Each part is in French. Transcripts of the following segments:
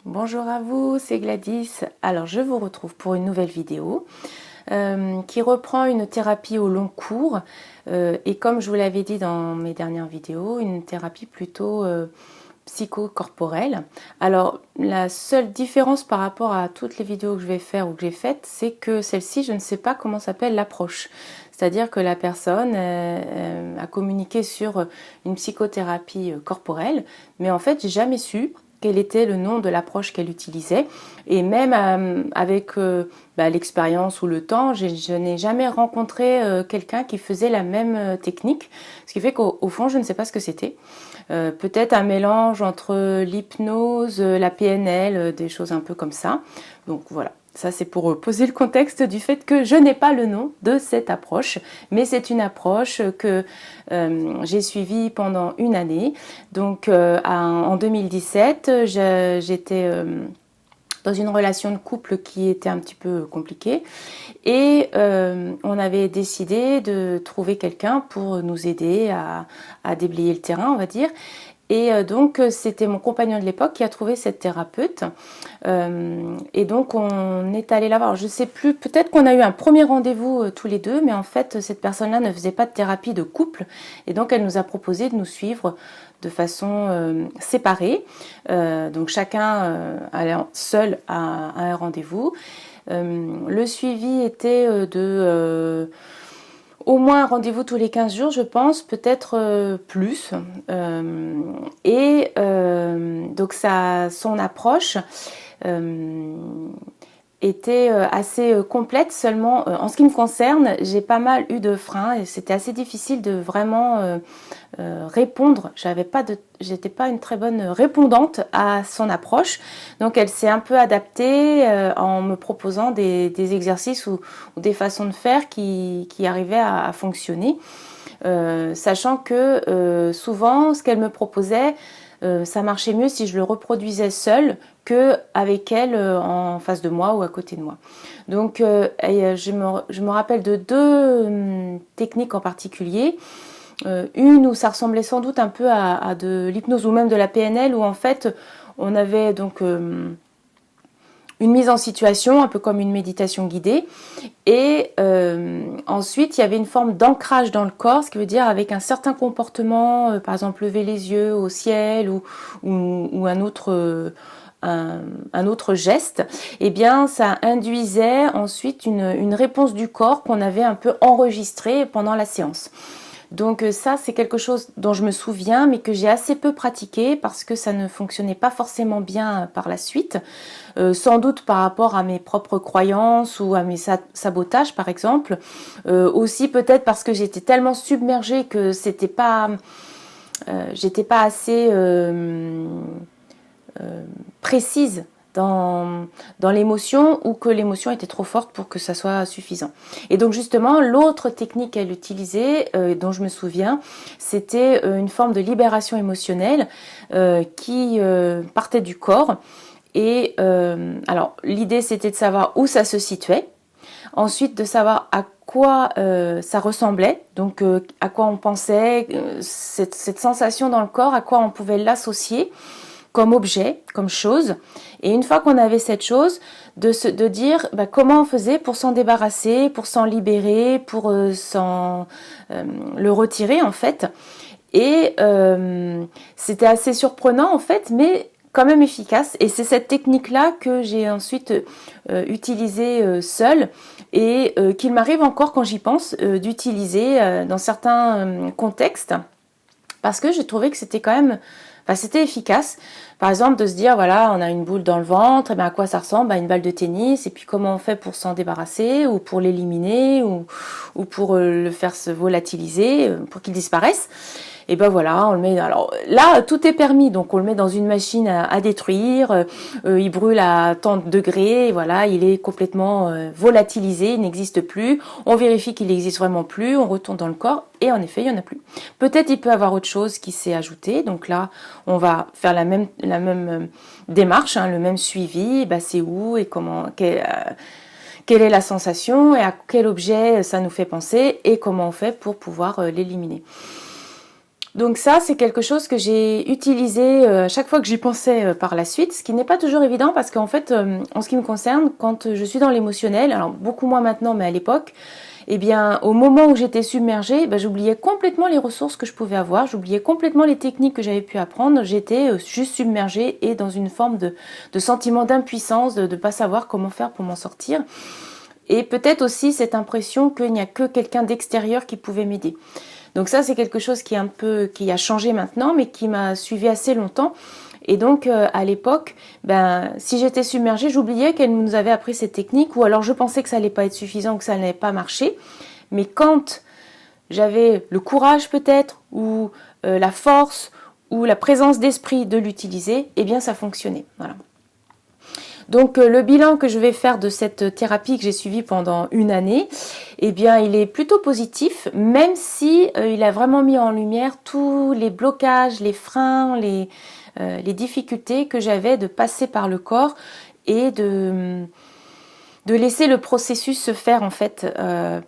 Bonjour à vous, c'est Gladys. Alors je vous retrouve pour une nouvelle vidéo qui reprend une thérapie au long cours et comme je vous l'avais dit dans mes dernières vidéos, une thérapie plutôt psychocorporelle. Alors la seule différence par rapport à toutes les vidéos que je vais faire ou que j'ai faites, c'est que celle-ci, je ne sais pas comment s'appelle l'approche. C'est-à-dire que la personne a communiqué sur une psychothérapie corporelle, mais en fait, j'ai jamais su quel était le nom de l'approche qu'elle utilisait. Et même avec l'expérience ou le temps, je n'ai jamais rencontré quelqu'un qui faisait la même technique. Ce qui fait qu'au fond, je ne sais pas ce que c'était. Peut-être un mélange entre l'hypnose, la PNL, des choses un peu comme ça. Donc voilà. Ça, c'est pour poser le contexte du fait que je n'ai pas le nom de cette approche, mais c'est une approche que j'ai suivie pendant une année. Donc, en 2017, j'étais dans une relation de couple qui était un petit peu compliquée et on avait décidé de trouver quelqu'un pour nous aider à déblayer le terrain, on va dire. Et donc, c'était mon compagnon de l'époque qui a trouvé cette thérapeute. Et donc, on est allé la voir. Je ne sais plus, peut-être qu'on a eu un premier rendez-vous tous les deux, mais en fait, cette personne-là ne faisait pas de thérapie de couple. Et donc, elle nous a proposé de nous suivre de façon séparée. Donc, chacun allait seul à un rendez-vous. Le suivi était de... au moins un rendez-vous tous les 15 jours, je pense, peut-être plus. Donc son approche était assez complète, seulement en ce qui me concerne, j'ai pas mal eu de freins et c'était assez difficile de vraiment répondre. J'étais pas une très bonne répondante à son approche, donc elle s'est un peu adaptée en me proposant des exercices ou des façons de faire qui arrivaient à fonctionner, sachant que souvent ce qu'elle me proposait, ça marchait mieux si je le reproduisais seule que avec elle en face de moi ou à côté de moi. Donc je me rappelle de deux techniques en particulier. Une où ça ressemblait sans doute un peu à de l'hypnose ou même de la PNL, où en fait on avait donc une mise en situation, un peu comme une méditation guidée. Et ensuite, il y avait une forme d'ancrage dans le corps, ce qui veut dire avec un certain comportement, par exemple lever les yeux au ciel ou un autre geste, eh bien ça induisait ensuite une réponse du corps qu'on avait un peu enregistrée pendant la séance. Donc ça, c'est quelque chose dont je me souviens, mais que j'ai assez peu pratiqué parce que ça ne fonctionnait pas forcément bien par la suite. Sans doute par rapport à mes propres croyances ou à mes sabotages, par exemple. Aussi peut-être parce que j'étais tellement submergée que j'étais pas assez précise dans l'émotion, ou que l'émotion était trop forte pour que ça soit suffisant. Et donc justement, l'autre technique qu'elle utilisait, dont je me souviens, c'était une forme de libération émotionnelle qui partait du corps. Et alors l'idée, c'était de savoir où ça se situait, ensuite de savoir à quoi ça ressemblait, donc à quoi on pensait, cette sensation dans le corps, à quoi on pouvait l'associer comme objet, comme chose. Et une fois qu'on avait cette chose, de dire comment on faisait pour s'en débarrasser, pour s'en libérer, pour le retirer en fait. Et c'était assez surprenant en fait, mais quand même efficace. Et c'est cette technique-là que j'ai ensuite utilisée seule et qu'il m'arrive encore quand j'y pense d'utiliser dans certains contextes, parce que j'ai trouvé que c'était quand même... c'était efficace. Par exemple, de se dire, voilà, on a une boule dans le ventre, et bien à quoi ça ressemble? Une balle de tennis, et puis comment on fait pour s'en débarrasser, ou pour l'éliminer, ou pour le faire se volatiliser, pour qu'il disparaisse. Et ben voilà, on le met... Alors là, tout est permis, donc on le met dans une machine à détruire, il brûle à tant de degrés, et voilà, il est complètement volatilisé, il n'existe plus, on vérifie qu'il n'existe vraiment plus, on retourne dans le corps, et en effet, il n'y en a plus. Peut-être il peut y avoir autre chose qui s'est ajouté, donc là, on va faire la même démarche, le même suivi, c'est où et comment... quelle est la sensation et à quel objet ça nous fait penser et comment on fait pour pouvoir l'éliminer. Donc ça, c'est quelque chose que j'ai utilisé à chaque fois que j'y pensais par la suite, ce qui n'est pas toujours évident parce qu'en fait, en ce qui me concerne, quand je suis dans l'émotionnel, alors beaucoup moins maintenant, mais à l'époque, eh bien, au moment où j'étais submergée, j'oubliais complètement les ressources que je pouvais avoir, j'oubliais complètement les techniques que j'avais pu apprendre, j'étais juste submergée et dans une forme de sentiment d'impuissance, de ne pas savoir comment faire pour m'en sortir. Et peut-être aussi cette impression qu'il n'y a que quelqu'un d'extérieur qui pouvait m'aider. Donc ça, c'est quelque chose qui a changé maintenant, mais qui m'a suivi assez longtemps. Et donc, à l'époque, si j'étais submergée, j'oubliais qu'elle nous avait appris cette technique, ou alors je pensais que ça n'allait pas être suffisant, ou que ça n'allait pas marcher. Mais quand j'avais le courage peut-être, ou la force, ou la présence d'esprit de l'utiliser, eh bien ça fonctionnait. Voilà. Donc le bilan que je vais faire de cette thérapie que j'ai suivie pendant une année, eh bien il est plutôt positif, même si il a vraiment mis en lumière tous les blocages, les freins, les difficultés que j'avais de passer par le corps et de laisser le processus se faire en fait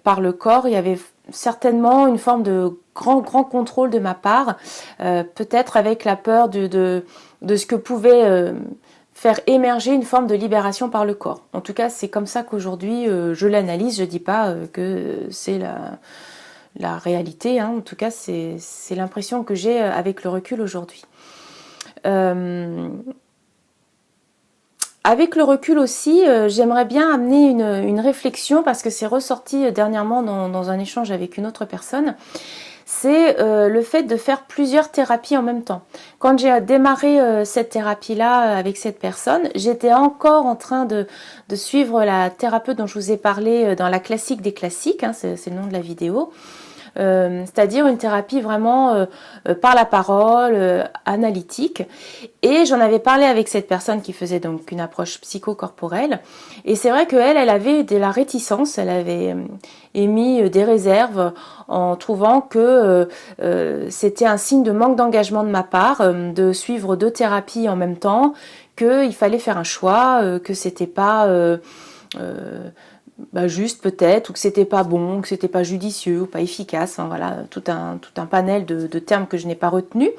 par le corps. Il y avait certainement une forme de grand contrôle de ma part, peut-être avec la peur de ce que pouvait faire émerger une forme de libération par le corps. En tout cas, c'est comme ça qu'aujourd'hui je l'analyse. Je ne dis pas que c'est la réalité, hein. En tout cas, c'est l'impression que j'ai avec le recul aujourd'hui. Avec le recul aussi, j'aimerais bien amener une réflexion parce que c'est ressorti dernièrement dans un échange avec une autre personne. C'est le fait de faire plusieurs thérapies en même temps. Quand j'ai démarré cette thérapie-là avec cette personne, j'étais encore en train de suivre la thérapeute dont je vous ai parlé dans la classique des classiques, hein, c'est le nom de la vidéo. C'est-à-dire une thérapie vraiment par la parole, analytique. Et j'en avais parlé avec cette personne qui faisait donc une approche psychocorporelle. Et c'est vrai qu'elle avait de la réticence, elle avait émis des réserves en trouvant que c'était un signe de manque d'engagement de ma part de suivre 2 thérapies en même temps, qu'il fallait faire un choix, que c'était pas juste peut-être, ou que c'était pas bon, que c'était pas judicieux ou pas efficace, enfin, voilà, tout un panel de termes que je n'ai pas retenus.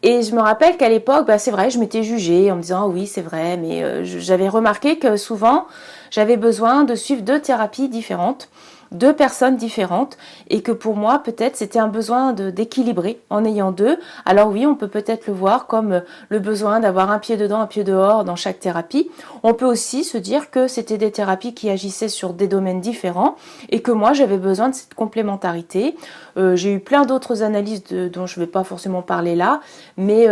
Et je me rappelle qu'à l'époque, c'est vrai, je m'étais jugée en me disant oui c'est vrai, mais j'avais remarqué que souvent j'avais besoin de suivre 2 thérapies différentes, 2 personnes différentes, et que pour moi peut-être c'était un besoin d'équilibrer en ayant 2. Alors oui, on peut peut-être le voir comme le besoin d'avoir un pied dedans, un pied dehors dans chaque thérapie. On peut aussi se dire que c'était des thérapies qui agissaient sur des domaines différents et que moi j'avais besoin de cette complémentarité. J'ai eu plein d'autres analyses dont je ne vais pas forcément parler là, mais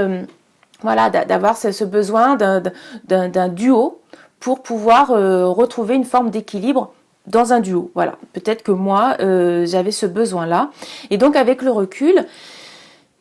voilà, d'avoir ce besoin d'un duo pour pouvoir retrouver une forme d'équilibre dans un duo. Voilà, peut-être que moi j'avais ce besoin-là. Et donc avec le recul,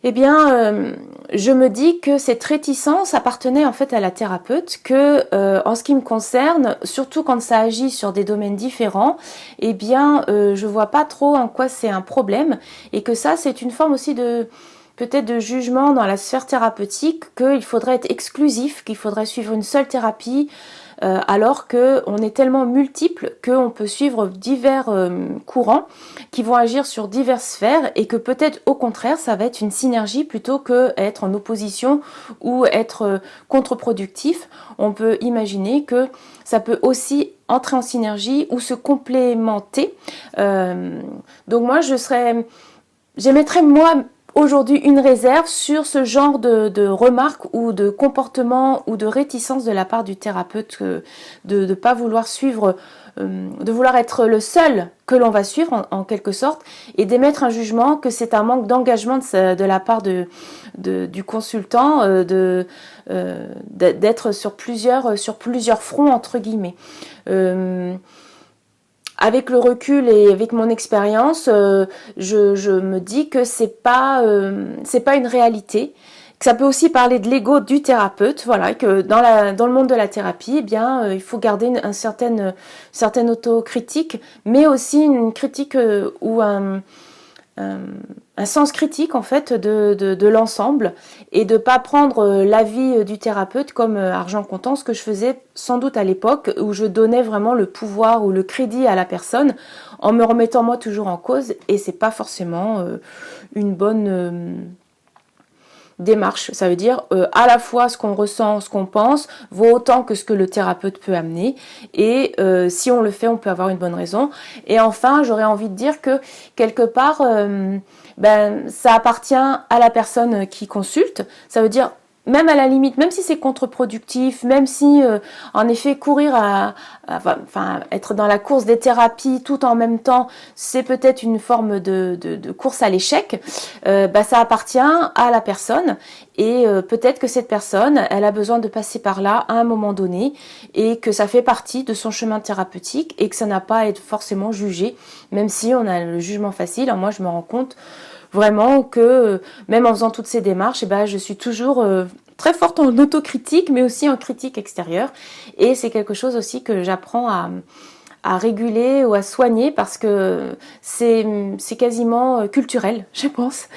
eh bien, je me dis que cette réticence appartenait en fait à la thérapeute, que en ce qui me concerne, surtout quand ça agit sur des domaines différents, eh bien, je vois pas trop en quoi c'est un problème, et que ça, c'est une forme aussi peut-être de jugement dans la sphère thérapeutique, qu'il faudrait être exclusif, qu'il faudrait suivre une seule thérapie, alors qu'on est tellement multiple qu'on peut suivre divers courants qui vont agir sur diverses sphères, et que peut-être au contraire ça va être une synergie plutôt que être en opposition ou être contre-productif. On peut imaginer que ça peut aussi entrer en synergie ou se complémenter. Donc moi j'émettrais moi aujourd'hui une réserve sur ce genre de remarques ou de comportements ou de réticence de la part du thérapeute, de ne pas vouloir suivre, de vouloir être le seul que l'on va suivre en quelque sorte, et d'émettre un jugement que c'est un manque d'engagement de la part du consultant, d'être sur plusieurs fronts entre guillemets. Avec le recul et avec mon expérience, je me dis que c'est pas une réalité, que ça peut aussi parler de l'ego du thérapeute, voilà, et que dans le monde de la thérapie, eh bien, il faut garder une certaine autocritique, mais aussi une critique ou un sens critique en fait de l'ensemble, et de pas prendre l'avis du thérapeute comme argent comptant, ce que je faisais sans doute à l'époque où je donnais vraiment le pouvoir ou le crédit à la personne en me remettant moi toujours en cause, et c'est pas forcément une bonne démarche. Ça veut dire à la fois ce qu'on ressent, ce qu'on pense, vaut autant que ce que le thérapeute peut amener. Et si on le fait, on peut avoir une bonne raison. Et enfin, j'aurais envie de dire que quelque part, ça appartient à la personne qui consulte. Ça veut dire, même à la limite, même si c'est contre-productif, même si en effet courir être dans la course des thérapies tout en même temps, c'est peut-être une forme de course à l'échec, ça appartient à la personne et peut-être que cette personne, elle a besoin de passer par là à un moment donné et que ça fait partie de son chemin thérapeutique et que ça n'a pas à être forcément jugé, même si on a le jugement facile. Alors moi, je me rends compte vraiment que même en faisant toutes ces démarches, je suis toujours très forte en autocritique, mais aussi en critique extérieure. Et c'est quelque chose aussi que j'apprends à réguler ou à soigner parce que c'est quasiment culturel, je pense.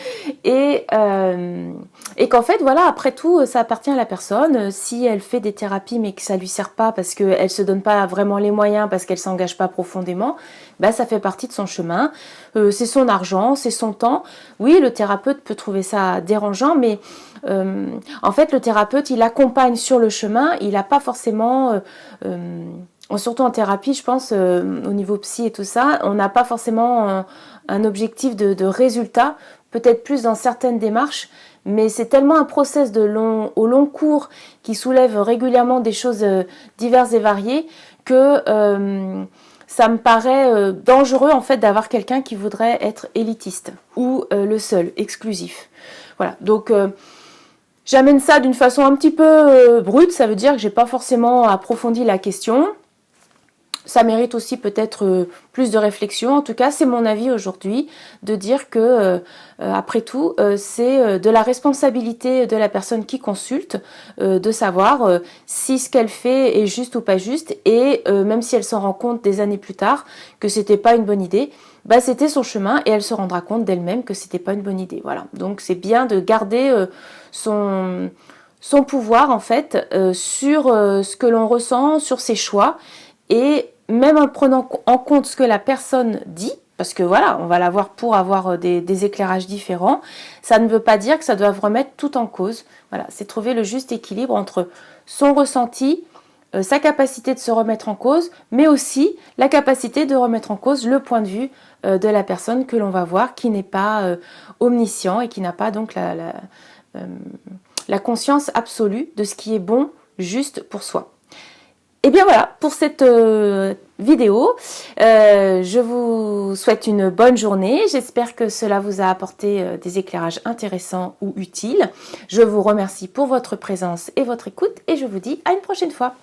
Et qu'en fait, voilà, après tout, ça appartient à la personne. Si elle fait des thérapies mais que ça lui sert pas parce qu'elle se donne pas vraiment les moyens, parce qu'elle s'engage pas profondément, ça fait partie de son chemin. C'est son argent, c'est son temps. Oui, le thérapeute peut trouver ça dérangeant, mais en fait, le thérapeute, il accompagne sur le chemin. Il n'a pas forcément... surtout en thérapie, je pense, au niveau psy et tout ça, on n'a pas forcément un objectif de résultat, peut-être plus dans certaines démarches, mais c'est tellement un process au long cours qui soulève régulièrement des choses diverses et variées que ça me paraît dangereux en fait d'avoir quelqu'un qui voudrait être élitiste ou le seul, exclusif. Voilà, donc... j'amène ça d'une façon un petit peu brute, ça veut dire que j'ai pas forcément approfondi la question. Ça mérite aussi peut-être plus de réflexion. En tout cas, c'est mon avis aujourd'hui de dire que, après tout, c'est de la responsabilité de la personne qui consulte de savoir si ce qu'elle fait est juste ou pas juste. Et même si elle s'en rend compte des années plus tard que c'était pas une bonne idée, c'était son chemin et elle se rendra compte d'elle-même que c'était pas une bonne idée. Voilà. Donc c'est bien de garder son pouvoir en fait sur ce que l'on ressent, sur ses choix. Et même en prenant en compte ce que la personne dit, parce que voilà, on va la voir pour avoir des éclairages différents, ça ne veut pas dire que ça doit remettre tout en cause. Voilà, c'est trouver le juste équilibre entre son ressenti, sa capacité de se remettre en cause, mais aussi la capacité de remettre en cause le point de vue de la personne que l'on va voir, qui n'est pas omniscient et qui n'a pas donc la conscience absolue de ce qui est bon, juste pour soi. Et bien voilà pour cette vidéo. Je vous souhaite une bonne journée. J'espère que cela vous a apporté des éclairages intéressants ou utiles. Je vous remercie pour votre présence et votre écoute et je vous dis à une prochaine fois.